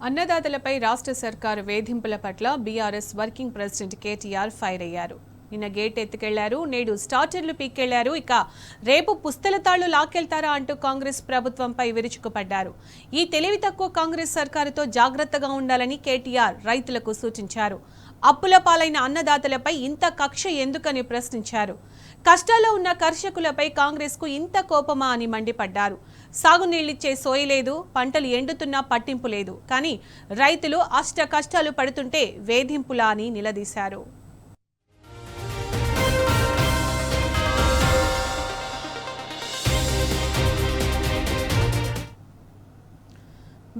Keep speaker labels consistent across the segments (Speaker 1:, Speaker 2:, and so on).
Speaker 1: అన్నదాతలపై రాష్ట్ర సర్కారు వేధింపుల పట్ల BRS working president KTR fire అయ్యారు. నిన్న గేట్ ఎత్తుకెళ్లారు, నేడు స్టార్టర్లు పీక్కెళ్లారు. ఇక రేపు పుస్తల తాళ్లు లాక్కెళ్తారా అంటూ కాంగ్రెస్ ప్రభుత్వంపై విరుచుకుపడ్డారు. ఈ తెలివి తక్కువ కాంగ్రెస్ సర్కారుతో జాగ్రత్తగా ఉండాలని కేటీఆర్ రైతులకు సూచించారు. అప్పుల పాలైన అన్నదాతలపై ఇంత కక్ష ఎందుకని ప్రశ్నించారు. కష్టాల్లో ఉన్న కర్షకులపై కాంగ్రెస్ కు ఇంత కోపమా అని మండిపడ్డారు. సాగునీళ్లిచ్చే సోయలేదు, పంటలు ఎండుతున్నా పట్టింపు లేదు, కానీ రైతులు అష్ట కష్టాలు పడుతుంటే వేధింపులా అని నిలదీశారు.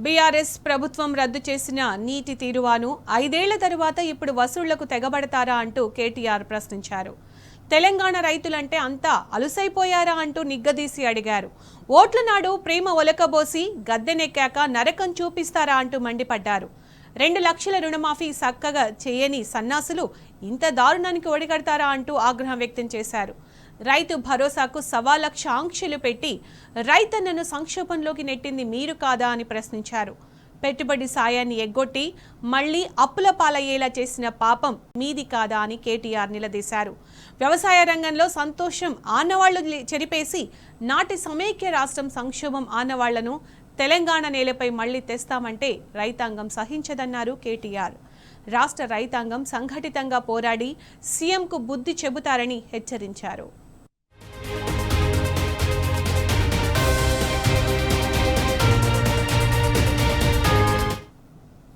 Speaker 1: బీఆర్ఎస్ ప్రభుత్వం రద్దు చేసిన నీటి తీరువాను 5 ఏళ్ల తరువాత ఇప్పుడు వసూళ్లకు తెగబడతారా అంటూ కేటీఆర్ ప్రశ్నించారు. తెలంగాణ రైతులంటే అంతా అలుసైపోయారా అంటూ నిగ్గదీసి అడిగారు. ఓట్ల నాడు ప్రేమ ఒలకబోసి గద్దెనెక్కాక నరకం చూపిస్తారా అంటూ మండిపడ్డారు. 2 లక్షల రుణమాఫీ చక్కగా చేయని సన్నాసులు ఇంత దారుణానికి ఒడిగడతారా అంటూ ఆగ్రహం వ్యక్తం చేశారు. రైతు భరోసాకు 1.25 లక్ష ఆంక్షలు పెట్టి రైతన్నను సంక్షోభంలోకి నెట్టింది మీరు కాదా అని ప్రశ్నించారు. పెట్టుబడి సాయాన్ని ఎగ్గొట్టి మళ్లీ అప్పుల పాలయ్యేలా చేసిన పాపం మీది కాదా అని కేటీఆర్ నిలదీశారు. వ్యవసాయ రంగంలో సంతోషం ఆనవాళ్లు చెరిపేసి నాటి సమైక్య రాష్ట్రం సంక్షోభం ఆనవాళ్లను తెలంగాణ నేలపై మళ్లీ తెస్తామంటే రైతాంగం సహించదన్నారు కేటీఆర్. రాష్ట్ర రైతాంగం సంఘటితంగా పోరాడి సీఎంకు బుద్ధి చెబుతారని హెచ్చరించారు.